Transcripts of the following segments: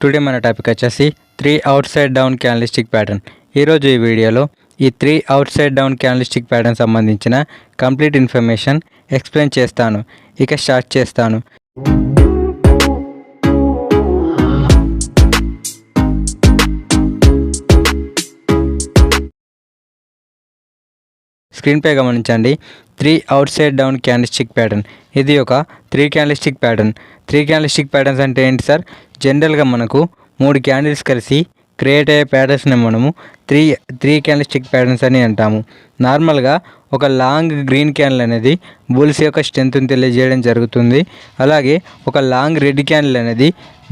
Today మన topic వచ్చేసి 3 out side down candlestick pattern. ఈరోజు ఈ వీడియోలో ఈ 3 out side down candlestick pattern సంబంధించిన కంప్లీట్ ఇన్ఫర్మేషన్ ఎక్స్ప్లెయిన్ చేస్తాను. ఇక స్టార్ట్ చేస్తాను. స్క్రీన్పై గమనించండి. 3 out side down candlestick pattern. ఇది ఒక 3 క్యాండిల్స్టిక్ ప్యాటర్న్. 3 క్యాండిల్స్టిక్ ప్యాటర్న్స్ అంటే ఏంటి సార్? జనరల్గా మనకు 3 క్యాండిల్స్ కలిసి క్రియేట్ అయ్యే ప్యాటర్న్స్ని మనము త్రీ క్యాండిల్స్టిక్ ప్యాటర్న్స్ అని అంటాము. నార్మల్గా ఒక లాంగ్ గ్రీన్ క్యాండిల్ అనేది బుల్స్ యొక్క స్ట్రెంత్ని తెలియజేయడం జరుగుతుంది. అలాగే ఒక లాంగ్ రెడ్ క్యాండిల్ అనేది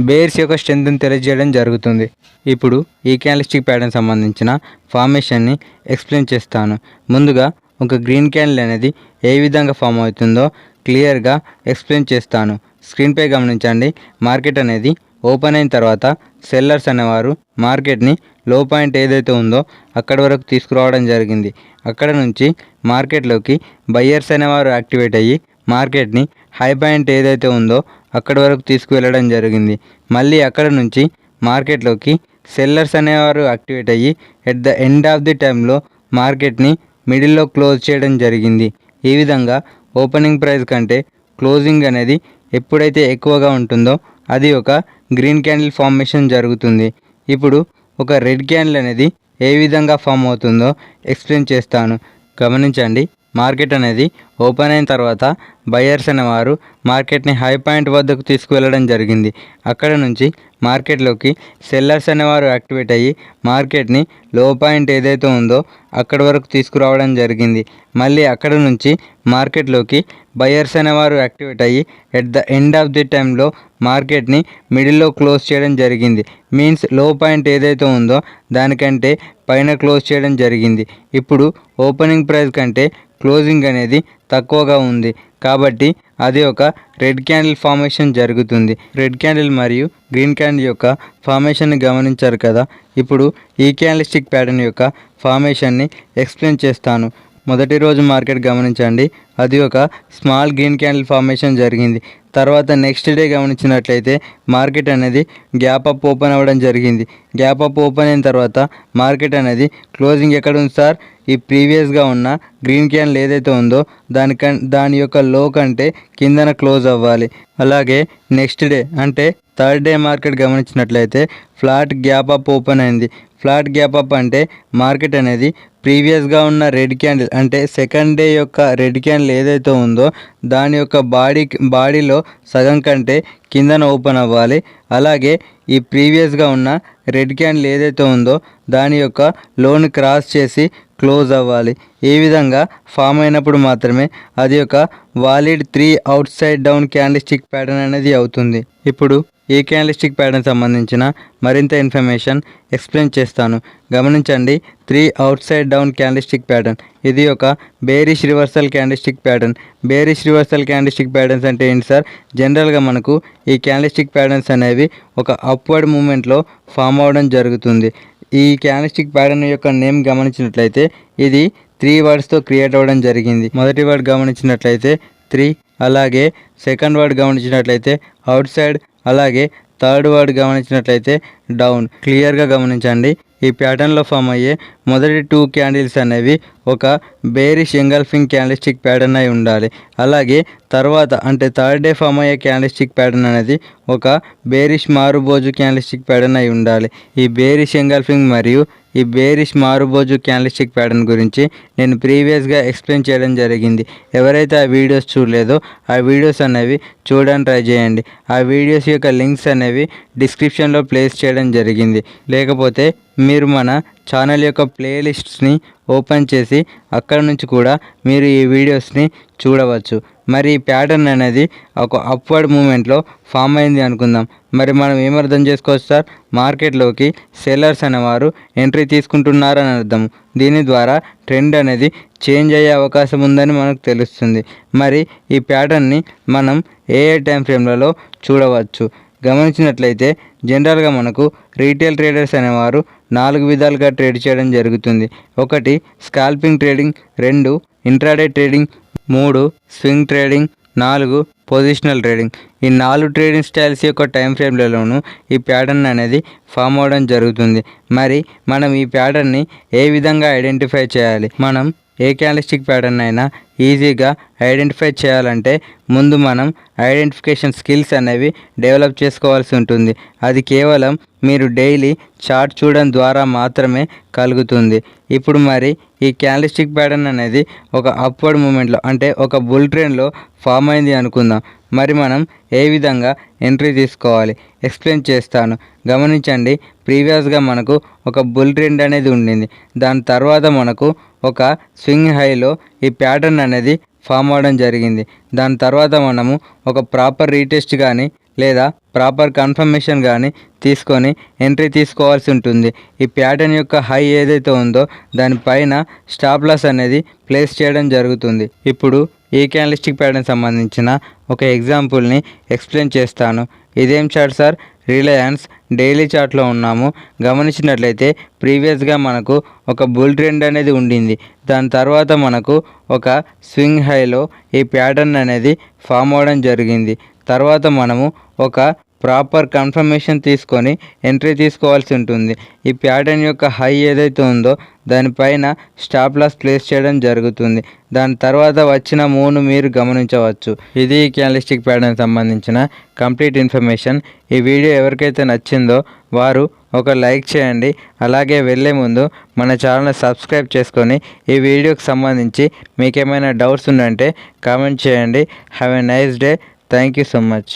బేర్స్ యొక్క స్ట్రెంత్ని తెలియజేయడం జరుగుతుంది. ఇప్పుడు ఈ క్యాండిల్స్టిక్ ప్యాటర్న్ సంబంధించిన ఫార్మేషన్ని ఎక్స్ప్లెయిన్ చేస్తాను. ముందుగా ఒక గ్రీన్ క్యాండిల్ అనేది ఏ విధంగా ఫామ్ అవుతుందో క్లియర్గా ఎక్స్ప్లెయిన్ చేస్తాను. స్క్రీన్పై గమనించండి. మార్కెట్ అనేది ఓపెన్ అయిన తర్వాత సెల్లర్స్ అనేవారు మార్కెట్ని లో పాయింట్ ఏదైతే ఉందో అక్కడి వరకు తీసుకురావడం జరిగింది. అక్కడ నుంచి మార్కెట్లోకి బయ్యర్స్ అనేవారు యాక్టివేట్ అయ్యి మార్కెట్ని హై పాయింట్ ఏదైతే ఉందో అక్కడి వరకు తీసుకువెళ్ళడం జరిగింది. మళ్ళీ అక్కడ నుంచి మార్కెట్లోకి సెల్లర్స్ అనేవారు యాక్టివేట్ అయ్యి at the end of the టైంలో మార్కెట్ని మిడిల్లో క్లోజ్ చేయడం జరిగింది. ఈ విధంగా ఓపెనింగ్ ప్రైస్ కంటే క్లోజింగ్ అనేది ఎప్పుడైతే ఎక్కువగా ఉంటుందో అది ఒక గ్రీన్ క్యాండిల్ ఫార్మేషన్ జరుగుతుంది. ఇప్పుడు ఒక రెడ్ క్యాండిల్ అనేది ఏ విధంగా ఫామ్ అవుతుందో ఎక్స్ప్లెయిన్ చేస్తాను. గమనించండి. మార్కెట్ అనేది ఓపెన్ అయిన తర్వాత బయ్యర్స్ అనేవారు మార్కెట్ని హై పాయింట్ వద్దకు తీసుకువెళ్ళడం జరిగింది. అక్కడ నుంచి మార్కెట్లోకి సెల్లర్స్ అనేవారు యాక్టివేట్ అయ్యి మార్కెట్ని లో పాయింట్ ఏదైతే ఉందో అక్కడి వరకు తీసుకురావడం జరిగింది. మళ్ళీ అక్కడ నుంచి మార్కెట్లోకి బయ్యర్స్ అనేవారు యాక్టివేట్ అయ్యి at the end of the టైంలో మార్కెట్ని మిడిల్లో క్లోజ్ చేయడం జరిగింది. మీన్స్ లో పాయింట్ ఏదైతే ఉందో దానికంటే పైన క్లోజ్ చేయడం జరిగింది. ఇప్పుడు ఓపెనింగ్ ప్రైస్ కంటే క్లోజింగ్ అనేది తక్కువగా ఉంది కాబట్టి అది ఒక రెడ్ క్యాండిల్ ఫార్మేషన్ జరుగుతుంది. రెడ్ క్యాండిల్ మరియు గ్రీన్ క్యాండిల్ యొక్క ఫార్మేషన్ని గమనించారు కదా. ఇప్పుడు ఈ క్యాండిల్స్టిక్ ప్యాటర్న్ యొక్క ఫార్మేషన్ని ఎక్స్ప్లెయిన్ చేస్తాను. మొదటి రోజు మార్కెట్ గమనించండి. అది ఒక స్మాల్ గ్రీన్ క్యాండిల్ ఫార్మేషన్ జరిగింది. తర్వాత నెక్స్ట్ డే గమనించినట్లయితే మార్కెట్ అనేది గ్యాప్ అప్ ఓపెన్ అవ్వడం జరిగింది. గ్యాప్ అప్ ఓపెన్ అయిన తర్వాత మార్కెట్ అనేది క్లోజింగ్ ఎక్కడ ఉంది సార్? ఈ ప్రీవియస్గా ఉన్న గ్రీన్ క్యాండిల్ ఏదైతే ఉందో దాని యొక్క లో కంటే కిందన క్లోజ్ అవ్వాలి. అలాగే నెక్స్ట్ డే అంటే థర్డ్ డే మార్కెట్ గమనించినట్లయితే ఫ్లాట్ గ్యాప్ అప్ ఓపెన్ అయింది. ఫ్లాట్ గ్యాప్ అప్ అంటే మార్కెట్ అనేది ప్రీవియస్గా ఉన్న రెడ్ క్యాండిల్ అంటే సెకండ్ డే యొక్క రెడ్ క్యాండిల్ ఏదైతే ఉందో దాని యొక్క బాడీలో సగం కంటే కిందన ఓపెన్ అవ్వాలి. అలాగే ఈ ప్రీవియస్గా ఉన్న రెడ్ క్యాండిల్ ఏదైతే ఉందో దాని యొక్క లోని క్రాస్ చేసి క్లోజ్ అవ్వాలి. ఈ విధంగా ఫామ్ అయినప్పుడు మాత్రమే అది ఒక valid 3 out side down candlestick pattern అనేది అవుతుంది. ఇప్పుడు ఈ క్యాండిల్స్టిక్ ప్యాటర్న్ సంబంధించిన మరింత ఇన్ఫర్మేషన్ ఎక్స్ప్లెయిన్ చేస్తాను. గమనించండి. 3 out side down candlestick pattern. ఇది ఒక bearish reversal candlestick pattern. Bearish reversal candlestick patterns అంటే ఏంటి సార్? జనరల్గా మనకు ఈ క్యాండిల్స్టిక్ ప్యాటర్న్స్ అనేవి ఒక అప్వర్డ్ మూమెంట్లో ఫామ్ అవ్వడం జరుగుతుంది. ఈ క్యాండిల్స్టిక్ ప్యాటర్న్ యొక్క నేమ్ గమనించినట్లయితే ఇది 3 వర్డ్స్తో క్రియేట్ అవ్వడం జరిగింది. మొదటి వర్డ్ గమనించినట్లయితే 3, అలాగే సెకండ్ వర్డ్ గమనించినట్లయితే అవుట్ సైడ్, అలాగే థర్డ్ వర్డ్ గమనించినట్లయితే డౌన్. క్లియర్గా గమనించండి. ఈ ప్యాటర్న్లో ఫామ్ అయ్యే మొదటి 2 క్యాండిల్స్ అనేవి ఒక బేరిష్ ఎంగల్ఫింగ్ క్యాండిల్స్టిక్ ప్యాటర్న్ అయి ఉండాలి. అలాగే తర్వాత అంటే థర్డ్ డే ఫామ్ అయ్యే క్యాండిల్స్టిక్ ప్యాటర్న్ అనేది ఒక బేరిష్ మారుబోజు క్యాండిల్స్టిక్ ప్యాటర్న్ అయి ఉండాలి. ఈ బేరిష్ ఎంగల్ఫింగ్ మరియు ఈ బేరిష్ మారుబోజు క్యాండిల్స్టిక్ ప్యాటర్న్ గురించి నేను ప్రీవియస్గా ఎక్స్ప్లెయిన్ చేయడం జరిగింది. ఎవరైతే ఆ వీడియోస్ చూడలేదో ఆ వీడియోస్ అనేవి చూడడానికి ట్రై చేయండి. ఆ వీడియోస్ యొక్క లింక్స్ అనేవి డిస్క్రిప్షన్లో ప్లేస్ చేయడం జరిగింది. లేకపోతే మీరు మన ఛానల్ యొక్క ప్లేలిస్ట్స్ని ఓపెన్ చేసి అక్కడ నుంచి కూడా మీరు ఈ వీడియోస్ని చూడవచ్చు. మరి ఈ ప్యాటర్న్ అనేది ఒక అప్వర్డ్ మూమెంట్లో ఫామ్ అయింది అనుకుందాం. మరి మనం ఏమర్థం చేసుకోవచ్చు సార్? మార్కెట్లోకి సెల్లర్స్ అనేవారు ఎంట్రీ తీసుకుంటున్నారని అర్థం. దీని ద్వారా ట్రెండ్ అనేది చేంజ్ అయ్యే అవకాశం ఉందని మనకు తెలుస్తుంది. మరి ఈ ప్యాటర్న్ని మనం ఏ టైం ఫ్రేమ్లలో చూడవచ్చు? గమనించినట్లయితే జనరల్గా మనకు రీటైల్ ట్రేడర్స్ అనేవారు 4 విధాలుగా ట్రేడ్ చేయడం జరుగుతుంది. 1 scalping trading, 2 intraday trading, 3 swing trading, 4 positional trading. ఈ 4 ట్రేడింగ్ స్టైల్స్ యొక్క టైం ఫ్రేమ్లలోనూ ఈ ప్యాటర్న్ అనేది ఫామ్ అవ్వడం జరుగుతుంది. మరి మనం ఈ ప్యాటర్న్ని ఏ విధంగా ఐడెంటిఫై చేయాలి? మనం ఏ క్యాండిల్స్టిక్ ప్యాటర్న్ అయినా ఈజీగా ఐడెంటిఫై చేయాలంటే ముందు మనం ఐడెంటిఫికేషన్ స్కిల్స్ అనేవి డెవలప్ చేసుకోవాల్సి ఉంటుంది. అది కేవలం మీరు డైలీ చార్ట్ చూడడం ద్వారా మాత్రమే కలుగుతుంది. ఇప్పుడు మరి ఈ క్యాండిల్స్టిక్ ప్యాటర్న్ అనేది ఒక అప్వర్డ్ మూమెంట్లో అంటే ఒక బుల్ ట్రెండ్లో ఫామ్ అయింది అనుకుందాం. మరి మనం ఏ విధంగా ఎంట్రీ తీసుకోవాలి ఎక్స్ప్లెయిన్ చేస్తాను. గమనించండి, ప్రీవియస్గా మనకు ఒక బుల్ ట్రెండ్ అనేది ఉండింది. దాని తర్వాత మనకు ఒక స్వింగ్ హైలో ఈ ప్యాటర్న్ అనేది ఫామ్ అవ్వడం జరిగింది. దాని తర్వాత మనము ఒక ప్రాపర్ రీటెస్ట్ కానీ లేదా ప్రాపర్ కన్ఫర్మేషన్ కానీ తీసుకొని ఎంట్రీ తీసుకోవాల్సి ఉంటుంది. ఈ ప్యాటర్న్ యొక్క హై ఏదైతే ఉందో దానిపైన స్టాప్ లాస్ అనేది ప్లేస్ చేయడం జరుగుతుంది. ఇప్పుడు ఈ క్యాండిల్స్టిక్ ప్యాటర్న్ సంబంధించిన ఒక ఎగ్జాంపుల్ని ఎక్స్ప్లెయిన్ చేస్తాను. ఇదేం చార్ట్ సార్? రిలయన్స్ డైలీ చార్ట్లో ఉన్నాము. గమనించినట్లయితే ప్రీవియస్గా మనకు ఒక బుల్ ట్రెండ్ అనేది ఉండింది. దాని తర్వాత మనకు ఒక స్వింగ్ హైలో ఈ ప్యాటర్న్ అనేది ఫామ్ అవ్వడం జరిగింది. తర్వాత మనము ఒక ప్రాపర్ కన్ఫర్మేషన్ తీసుకొని ఎంట్రీ తీసుకోవాల్సి ఉంటుంది. ఈ ప్యాటర్న్ యొక్క హై ఏదైతే ఉందో దానిపైన స్టాప్ లాస్ ప్లేస్ చేయడం జరుగుతుంది. దాని తర్వాత వచ్చిన మూవ్ను మీరు గమనించవచ్చు. ఇది ఈ క్యాండిల్స్టిక్ ప్యాటర్న్ సంబంధించిన కంప్లీట్ ఇన్ఫర్మేషన్. ఈ వీడియో ఎవరికైతే నచ్చిందో వారు ఒక లైక్ చేయండి. అలాగే వెళ్ళే ముందు మన ఛానల్ని సబ్స్క్రైబ్ చేసుకొని ఈ వీడియోకి సంబంధించి మీకు ఏమైనా డౌట్స్ ఉందంటే కామెంట్ చేయండి. Have a nice day. Thank you so much.